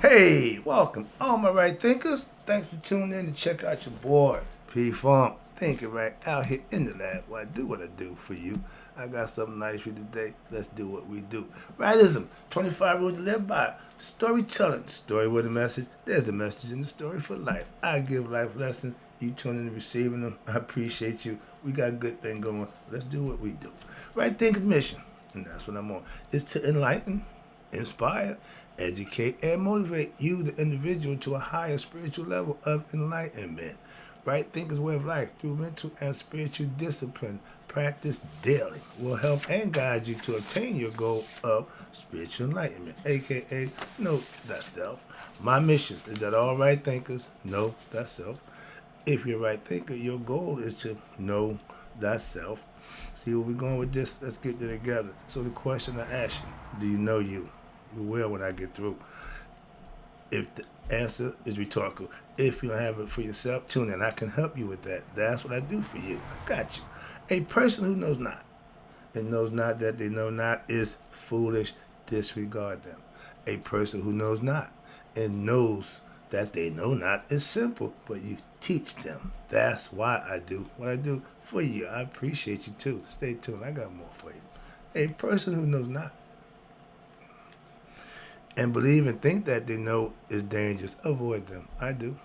Hey, welcome, all my right thinkers. Thanks for tuning in to check out your boy, P Funk. Thinking right out here in the lab. Well, I do what I do for you. I got something nice for you today. Let's do what we do. Rightism, 25 rules to live by. Storytelling, story with a message. There's a message in the story for life. I give life lessons. You tune in and receiving them. I appreciate you. We got a good thing going. Let's do what we do. Right thinkers mission, and that's what I'm on, is to enlighten, inspire, educate, and motivate you, the individual, to a higher spiritual level of enlightenment. Right thinkers way of life through mental and spiritual discipline practice daily will help and guide you to attain your goal of spiritual enlightenment, aka know thyself. My mission is that all right thinkers know thyself. If you're a right thinker, your goal is to know thyself. See where we're going with this? Let's get there together. So the question I ask you, do you know you? You will when I get through. If the answer is rhetorical, if you don't have it for yourself, tune in. I can help you with that. That's what I do for you. I got you. A person who knows not and knows not that they know not is foolish. Disregard them. A person who knows not and knows that they know not is simple, but you teach them. That's why I do what I do for you. I appreciate you too. Stay tuned. I got more for you. A person who knows not and believe and think that they know is dangerous, avoid them. I do.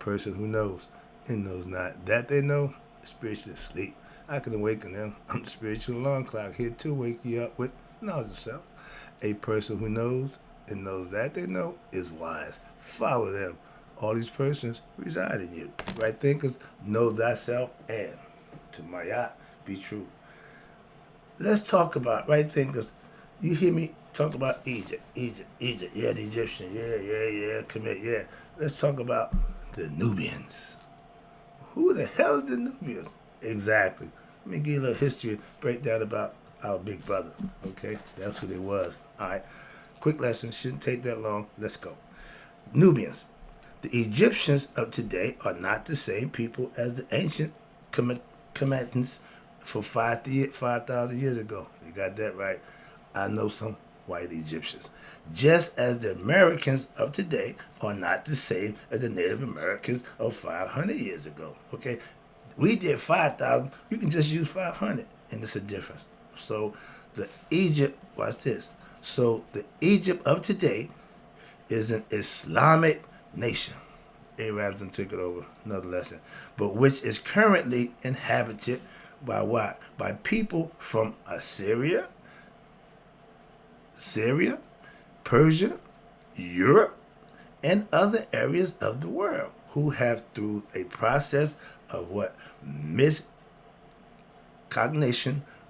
Person who knows and knows not that they know is spiritually asleep. I can awaken them. I'm the spiritual alarm clock here to wake you up with knowledge of self. A person who knows and knows that they know is wise. Follow them. All these persons reside in you. Right thinkers, know thyself, and to Mayat, be true. Let's talk about right thinkers. You hear me talk about Egypt. Yeah, the Egyptian. Yeah. Commit. Yeah. Let's talk about the Nubians. Who the hell is the Nubians? Exactly. Let me give you a little history breakdown about our big brother. Okay, that's who they was. All right. Quick lesson. Shouldn't take that long. Let's go. Nubians. The Egyptians of today are not the same people as the ancient combatants for 5,000 years ago. You got that right. I know some white Egyptians. Just as the Americans of today are not the same as the Native Americans of 500 years ago. Okay? We did 5,000. You can just use 500, and it's a difference. So the Egypt, watch this. So the Egypt of today is an Islamic nation. Arabs done took it over, another lesson. But which is currently inhabited by what? By people from Syria, Persia, Europe, and other areas of the world who have, through a process of what? Miscognition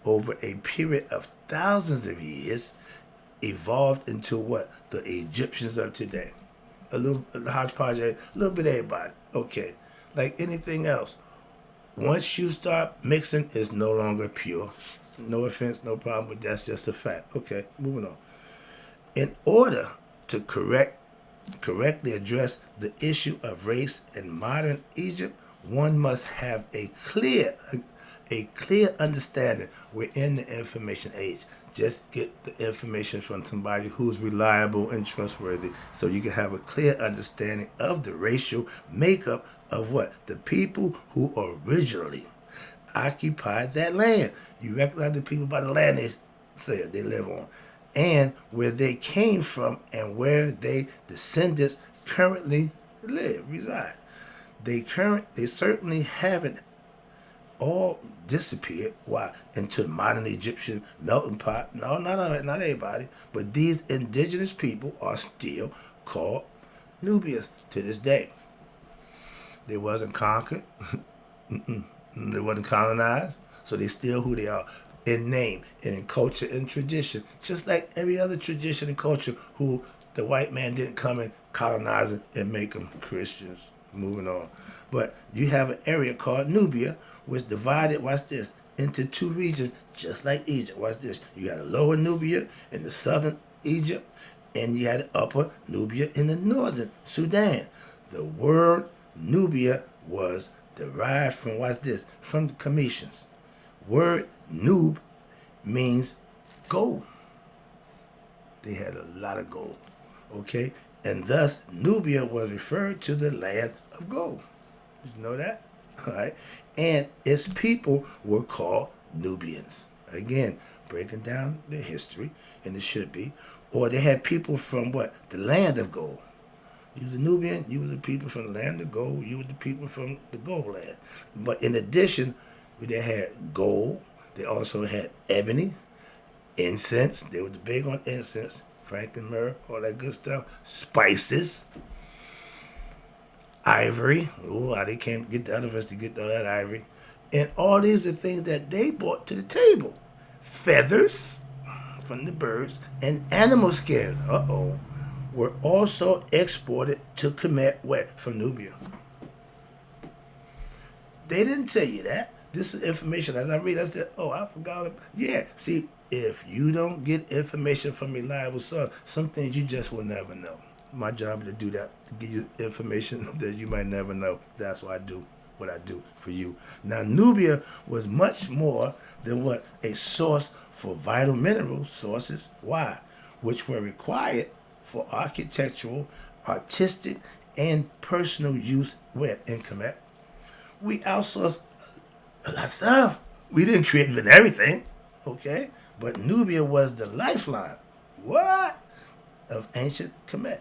over a period of thousands of years, evolved into what? The Egyptians of today. A little hodgepodge, a little bit of everybody. Okay. Like anything else, once you start mixing, it's no longer pure. No offense, no problem, but that's just a fact. Okay, moving on. In order to correctly address the issue of race in modern Egypt, one must have a clear understanding. We're in the information age. Just get the information from somebody who's reliable and trustworthy so you can have a clear understanding of the racial makeup of what? The people who originally occupied that land. You recognize the people by the land they live on, and where they came from and where their descendants currently reside. They certainly haven't all disappeared. Why? Into modern Egyptian melting pot. No, not everybody. But these indigenous people are still called Nubians to this day. They wasn't conquered. They wasn't colonized. So they still who they are in name and in culture and tradition. Just like every other tradition and culture who the white man didn't come and colonize it and make them Christians. Moving on. But you have an area called Nubia, which divided, watch this, into two regions, just like Egypt. Watch this. You had a lower Nubia in the southern Egypt, and you had upper Nubia in the northern Sudan. The word Nubia was derived from, watch this, from the Cometians. Word Nub means gold. They had a lot of gold. Okay? And thus Nubia was referred to the land of gold. Did you know that? All right. And its people were called Nubians. Again, breaking down the history, and it should be. Or they had people from what? The land of gold. You was a Nubian, you was the people from the land of gold, you was the people from the gold land. But in addition, they had gold, they also had ebony, incense, they were big on incense, frankincense, myrrh, all that good stuff, spices, ivory. Oh, they can't get the other of us to get all that ivory. And all these are things that they brought to the table. Feathers from the birds and animal skins, were also exported to Kemet, where? From Nubia. They didn't tell you that. This is information. As I read, I said, oh, I forgot it. Yeah, see, if you don't get information from reliable sources, some things you just will never know. My job is to do that, to give you information that you might never know. That's why I do what I do for you. Now, Nubia was much more than what? A source for vital mineral sources. Why? Which were required for architectural, artistic, and personal use where in Kemet. We outsourced a lot of stuff. We didn't create everything, okay? But Nubia was the lifeline. What? Of ancient Kemet.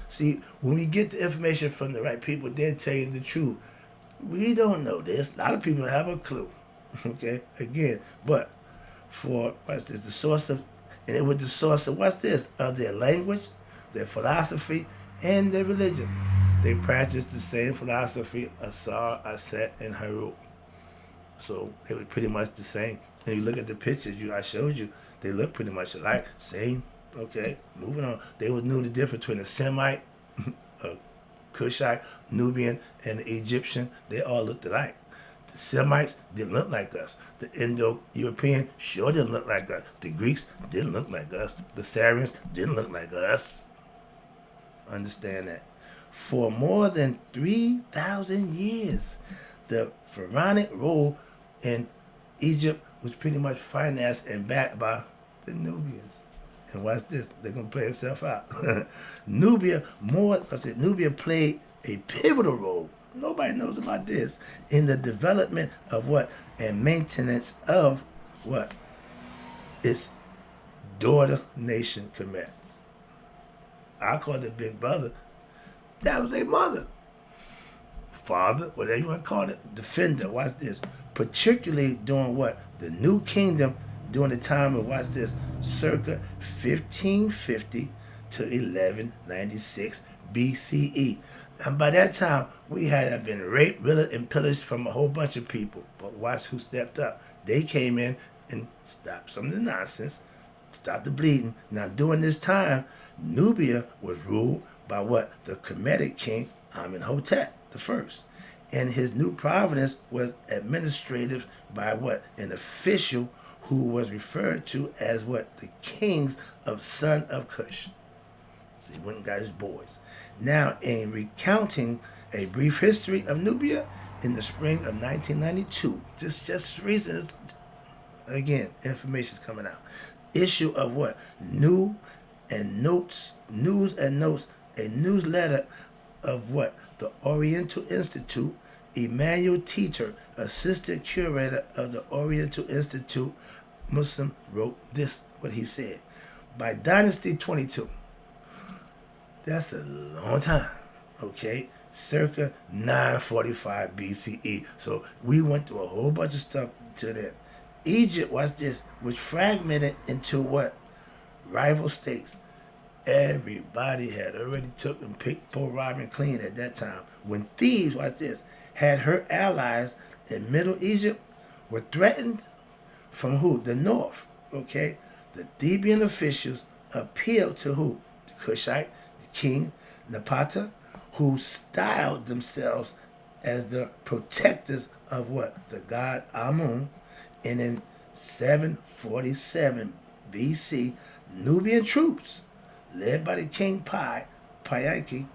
See, when we get the information from the right people, they'll tell you the truth. We don't know this. A lot of people have a clue, okay? Again, but for, what's this, the source of, and it was the source of, what's this, of their language, their philosophy, and their religion. They practiced the same philosophy, Asar, Aset, and Harut. So they were pretty much the same. And you look at the pictures I showed you, they look pretty much alike. Same, okay, moving on. They knew the difference between a Semite, a Cushite, Nubian, and the Egyptian. They all looked alike. The Semites didn't look like us. The Indo-European sure didn't look like us. The Greeks didn't look like us. The Syrians didn't look like us. Understand that. For more than 3,000 years, the pharaonic rule in Egypt was pretty much financed and backed by the Nubians. And watch this, they're going to play itself out. Nubia played a pivotal role. Nobody knows about this in the development of what? And maintenance of what? Its daughter nation, Kemet. I call it big brother. That was a mother. Father, whatever you want to call it, defender. Watch this. Particularly during what? The New Kingdom during the time of, watch this, circa 1550 to 1196 BCE. And by that time, we had been raped, really, and pillaged from a whole bunch of people. But watch who stepped up. They came in and stopped some of the nonsense, stopped the bleeding. Now, during this time, Nubia was ruled by what? The Kemetic king Amenhotep I. And his new province was administrated by what? An official who was referred to as what? The kings of son of Cush. See, went and got his boys. Now, in recounting a brief history of Nubia in the spring of 1992, just reasons, again, information's coming out. Issue of what? News and Notes, a newsletter of what? The Oriental Institute, Emmanuel Teeter, assistant curator of the Oriental Institute, Muslim, wrote this, what he said. By Dynasty 22, that's a long time, okay? Circa 945 BCE. So we went through a whole bunch of stuff to that. Egypt, watch this, was fragmented into what? Rival states. Everybody had already took and picked, pull, rob, and clean at that time. When Thebes, watch this, had her allies in Middle Egypt were threatened from who? The north, okay? The Theban officials appealed to who? The Cushite, the king, Napata, who styled themselves as the protectors of what? The god Amun. And in 747 BC, Nubian troops, led by the king Payaki,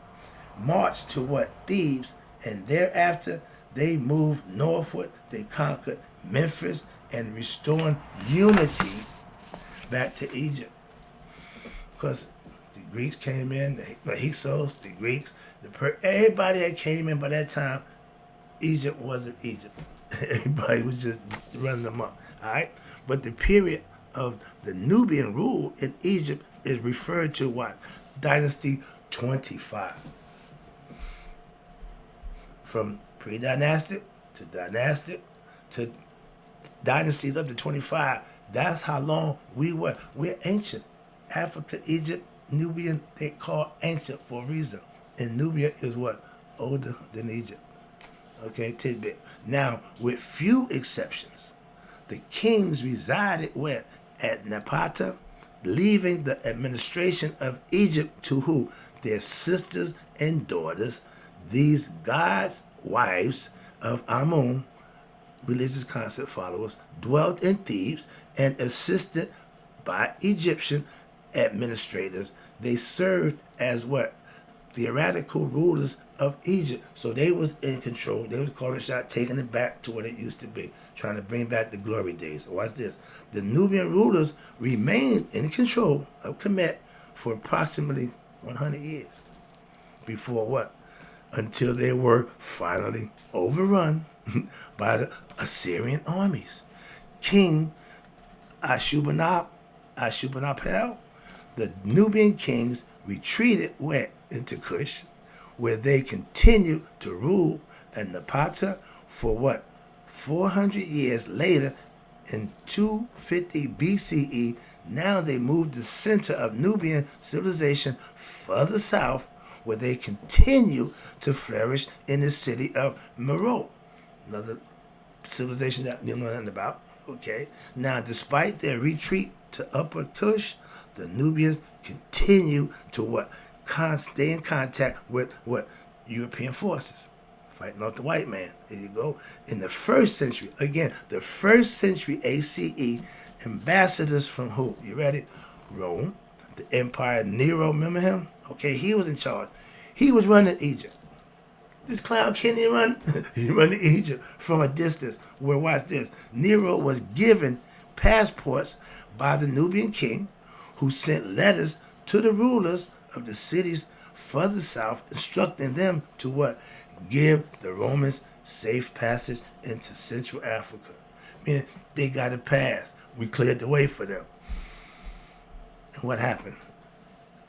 marched to what? Thebes, and thereafter they moved northward. They conquered Memphis and restored unity back to Egypt. Because the Greeks came in, the Hyksos, the Greeks, everybody that came in by that time, Egypt wasn't Egypt. Everybody was just running amok. All right, but the period of the Nubian rule in Egypt is referred to what? Dynasty 25. From pre-dynastic to dynastic to dynasties up to 25. That's how long we were. We're ancient. Africa, Egypt, Nubian, they call ancient for a reason. And Nubia is what? Older than Egypt. Okay, tidbit. Now, with few exceptions, the kings resided where? At Napata, leaving the administration of Egypt to who? Their sisters and daughters, these gods' wives of Amun, religious concept followers, dwelt in Thebes and assisted by Egyptian administrators. They served as what? Theoretical rulers of Egypt. So they was in control. They was calling shot, taking it back to what it used to be, trying to bring back the glory days. Watch this. The Nubian rulers remained in control of Kemet for approximately 100 years. Before what? Until they were finally overrun by the Assyrian armies. King Ashurbanipal, the Nubian kings retreated where? Into Kush, where they continued to rule at Napata for what? 400 years later, in 250 BCE, now they moved the center of Nubian civilization further south, where they continue to flourish in the city of Meroe, another civilization that you know nothing about. Okay. Now, despite their retreat to Upper Kush, the Nubians continue to what? Stay in contact with what? European forces, fighting off the white man. There you go. In the first century, again, the first century ACE, ambassadors from who? You ready? Rome, the Empire, Nero, remember him? Okay, he was in charge. He was running Egypt. This clown can't even run. He running Egypt from a distance. Where, watch this, Nero was given passports by the Nubian king, who sent letters to the rulers of the cities further south, instructing them to what? Give the Romans safe passage into Central Africa. I mean, they got a pass. We cleared the way for them. And what happened?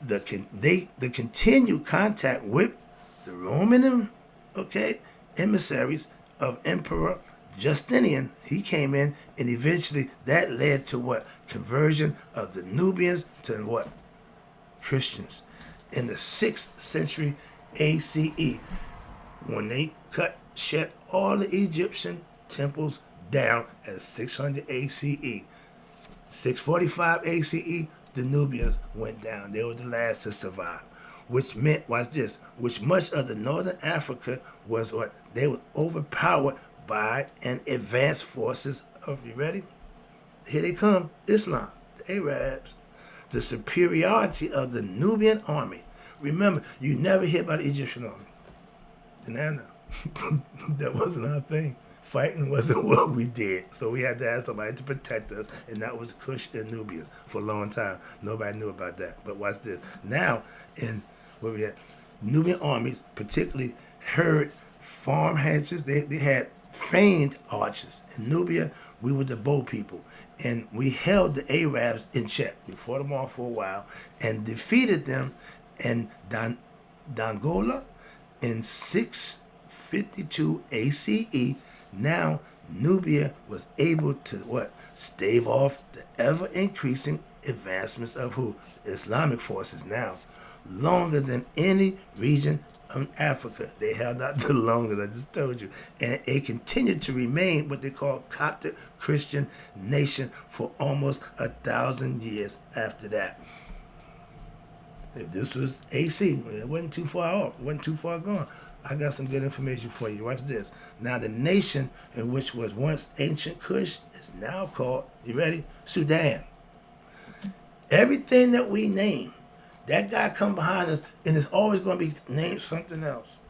The continued contact with the Roman, emissaries of Emperor Justinian. He came in, and eventually that led to what? Conversion of the Nubians to what? Christians. In the 6th century ACE, when they shut all the Egyptian temples down at 600 ACE. 645 ACE, the Nubians went down. They were the last to survive. Which meant, watch this, which much of the northern Africa was what? They were overpowered by and advanced forces of, you ready? Here they come, Islam, the Arabs. The superiority of the Nubian army. Remember, you never hear about the Egyptian army. That wasn't our thing. Fighting wasn't what we did. So we had to have somebody to protect us, and that was Kush and Nubians for a long time. Nobody knew about that. But watch this. Now, in where we had Nubian armies, particularly heard farm hatches, they had famed archers. In Nubia, we were the bow people. And we held the Arabs in check. We fought them off for a while and defeated them in Dongola in 652 ACE. Now, Nubia was able to what? Stave off the ever-increasing advancements of who? Islamic forces now. Longer than any region of Africa. They held out the longest, I just told you. And it continued to remain what they call Coptic Christian nation for almost 1,000 years after that. If this was AC, it wasn't too far off, it wasn't too far gone. I got some good information for you. Watch this. Now, the nation in which was once ancient Kush is now called, you ready? Sudan. Everything that we name, that guy come behind us, and it's always going to be named something else.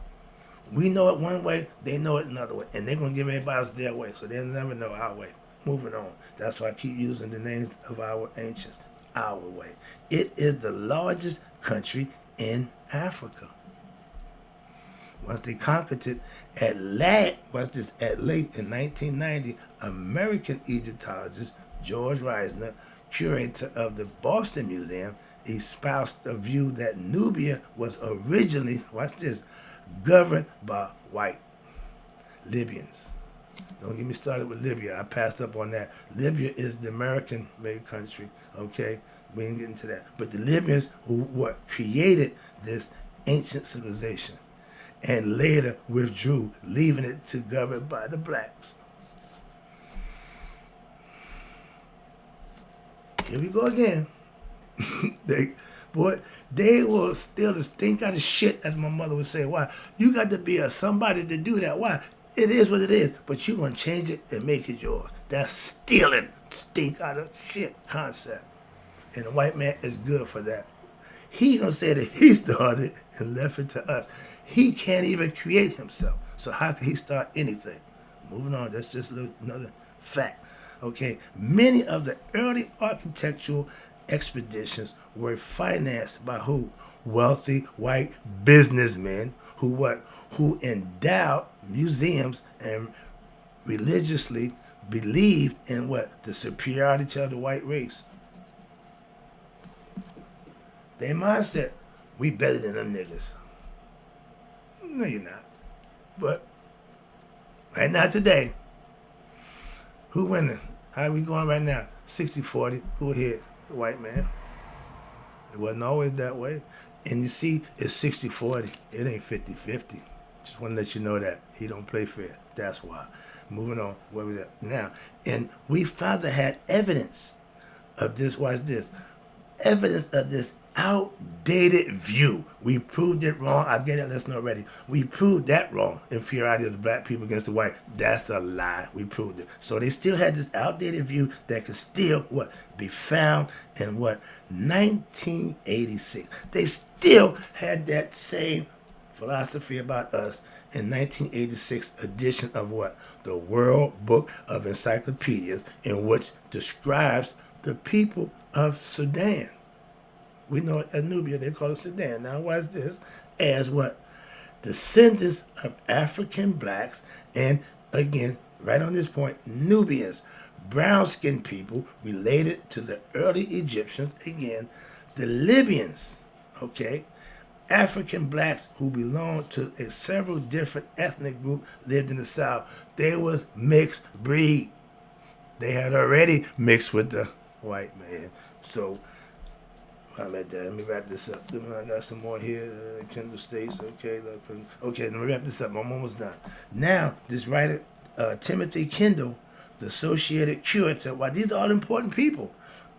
We know it one way, they know it another way. And they're going to give everybody else their way, so they'll never know our way. Moving on. That's why I keep using the names of our ancients. our way. It is the largest country in Africa. Once they conquered it, at late in 1990, American Egyptologist George Reisner, curator of the Boston Museum, espoused the view that Nubia was originally, watch this, governed by white Libyans. Don't get me started with Libya. I passed up on that. Libya is the American-made country, okay? We ain't getting to that. But the Libyans who created this ancient civilization and later withdrew, leaving it to govern by the blacks. Here we go again. they will steal the stink out of shit, as my mother would say. Why? You got to be a somebody to do that. Why? It is what it is, but you're going to change it and make it yours. That's stealing stink out of shit concept. And the white man is good for that. He going to say that he started and left it to us. He can't even create himself. So how can he start anything? Moving on, that's just another fact. Okay, many of the early architectural expeditions were financed by who? Wealthy white businessmen who endowed museums and religiously believed in the superiority of the white race. Their mindset, we better than them niggas. No, you're not. But right now, today, who winning? How are we going right now? 60-40. Who hit? The white man. It wasn't always that way. And you see, it's 60-40. It ain't 50-50. Just want to let you know that. He don't play fair. That's why. Moving on. Where we at? Now, and we further had evidence of this. Watch this. Evidence of this outdated view. We proved it wrong. I get it. Let's not ready. We proved that wrong. Inferiority of the black people against the white. That's a lie. We proved it. So they still had this outdated view that could still be found in 1986. They still had that same philosophy about us in 1986 edition of the World Book of Encyclopedias, in which describes the people of Sudan. We know it as Nubia, they call it Sudan. Now, why is this? As descendants of African blacks, and again, right on this point, Nubians, brown-skinned people related to the early Egyptians, again, the Libyans, okay, African blacks who belonged to several different ethnic groups lived in the South. They was mixed breed. They had already mixed with the white man. So, I'm at that. Let me wrap this up. I got some more here. Kendall States. Okay, let me wrap this up. I'm almost done. Now, this writer, Timothy Kendall, the Associated Curator, these are all important people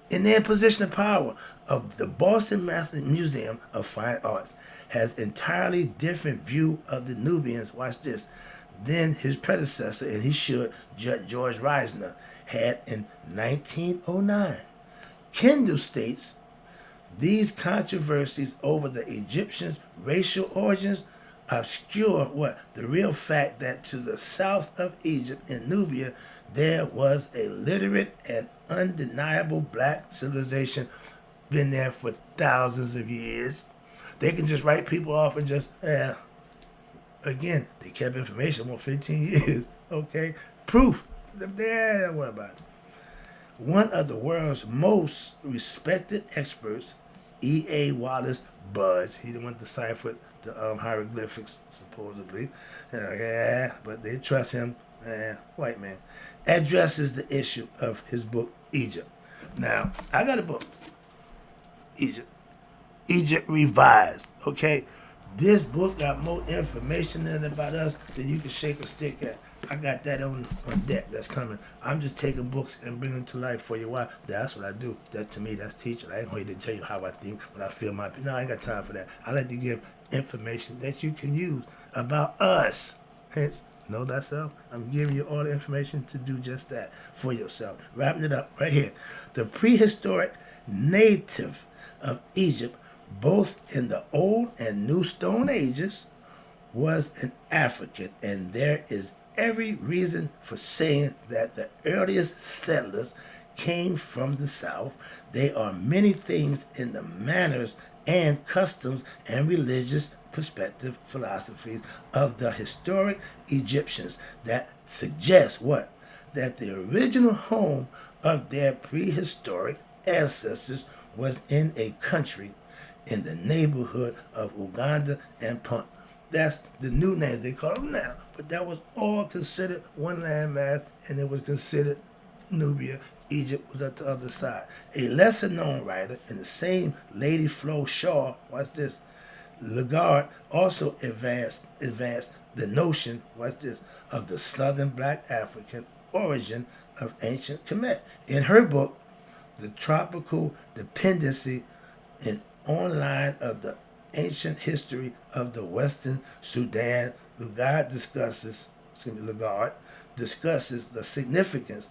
in their position of power of the Boston Museum of Fine Arts, has entirely different view of the Nubians, watch this, than his predecessor, and he should, George Reisner, had in 1909. Kendall states, these controversies over the Egyptians' racial origins obscure the real fact that to the south of Egypt in Nubia, there was a literate and undeniable black civilization, been there for thousands of years. They can just write people off and just, again, they kept information for 15 years, okay? Proof. Don't worry about it. One of the world's most respected experts, E.A. Wallace Budge, he the one deciphered the hieroglyphics, supposedly. But they trust him, white man, addresses the issue of his book, Egypt. Now, I got a book, Egypt Revised, okay? This book got more information in it about us than you can shake a stick at. I got that on deck. That's coming. I'm just taking books and bringing them to life for you. Why? That's what I do. That to me, that's teaching. I ain't going to tell you how I think, what I feel. No, I ain't got time for that. I like to give information that you can use about us. Hence, know thyself. I'm giving you all the information to do just that for yourself. Wrapping it up right here. The prehistoric native of Egypt, both in the Old and New Stone Ages, was an African, and there is every reason for saying that the earliest settlers came from the south. They are many things in the manners and customs and religious perspective philosophies of the historic Egyptians that suggest what? That the original home of their prehistoric ancestors was in a country in the neighborhood of Uganda and Punt. That's the new names they call them now. But that was all considered one landmass, and it was considered Nubia. Egypt was up the other side. A lesser known writer in the same Lady Flo Shaw, watch this, Lagarde also advanced the notion, watch this, of the southern black African origin of ancient Kemet. In her book, The Tropical Dependency and Online of the Ancient History of the Western Sudan, Lagarde discusses the significance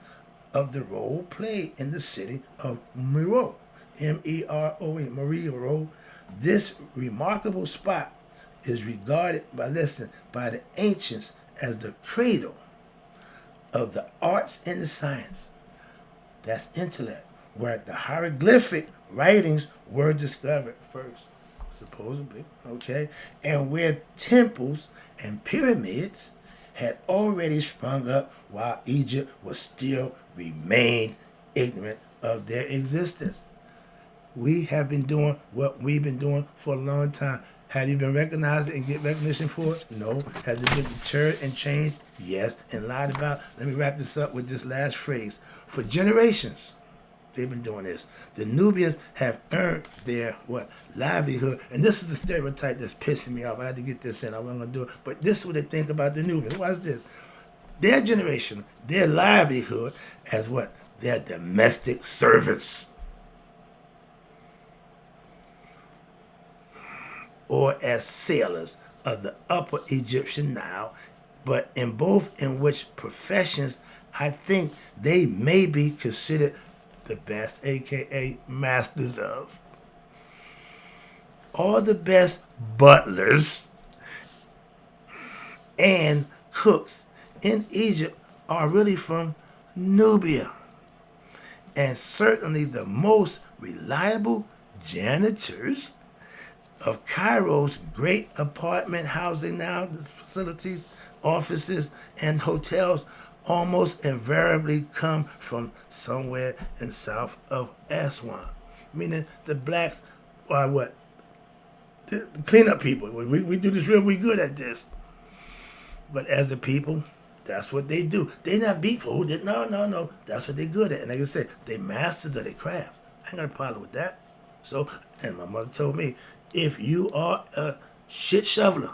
of the role played in the city of Meroe, Meroe, Meroe. This remarkable spot is regarded by the ancients as the cradle of the arts and the science. That's intellect, where the hieroglyphic writings were discovered first, supposedly, okay, and where temples and pyramids had already sprung up while Egypt was still remained ignorant of their existence. We have been doing what we've been doing for a long time. Have you been recognized and get recognition for it? No. Has it been deterred and changed? Yes. And lied about? Let me wrap this up with this last phrase. For generations, they've been doing this. The Nubians have earned their livelihood. And this is the stereotype that's pissing me off. I had to get this in. I wasn't going to do it. But this is what they think about the Nubians. Watch this. Their generation, their livelihood as what? Their domestic servants. Or as sailors of the upper Egyptian Nile, but in which professions I think they may be considered the best, aka masters of. All the best butlers and cooks in Egypt are really from Nubia. And certainly the most reliable janitors of Cairo's great apartment housing now, facilities, offices, and hotels almost invariably come from somewhere in south of Aswan. Meaning the blacks are what? The cleanup people. We do this real good at this. But as a people, that's what they do. They not beat food. No. That's what they good at. And like I said, they masters of their craft. I ain't got a problem with that. So, and my mother told me, if you are a shit shoveler,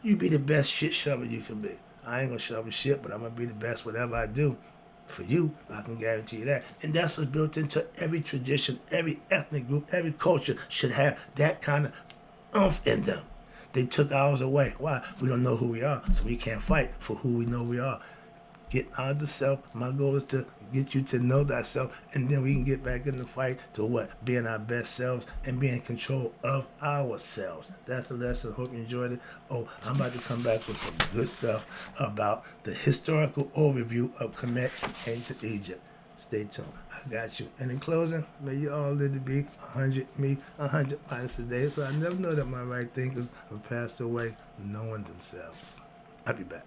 you be the best shit shoveler you can be. I ain't gonna shovel shit, but I'm gonna be the best whatever I do. For you, I can guarantee you that. And that's what's built into every tradition, every ethnic group, every culture should have that kind of oomph in them. They took ours away. Why? We don't know who we are, so we can't fight for who we know we are. Get out of the self. My goal is to get you to know thyself, and then we can get back in the fight to what? Being our best selves and being in control of ourselves. That's a lesson. Hope you enjoyed it. Oh, I'm about to come back with some good stuff about the historical overview of Kemet and ancient Egypt. Stay tuned. I got you. And in closing, may you all live to be 100 me, 100 minus a day. So I never know that my right thinkers have passed away knowing themselves. I'll be back.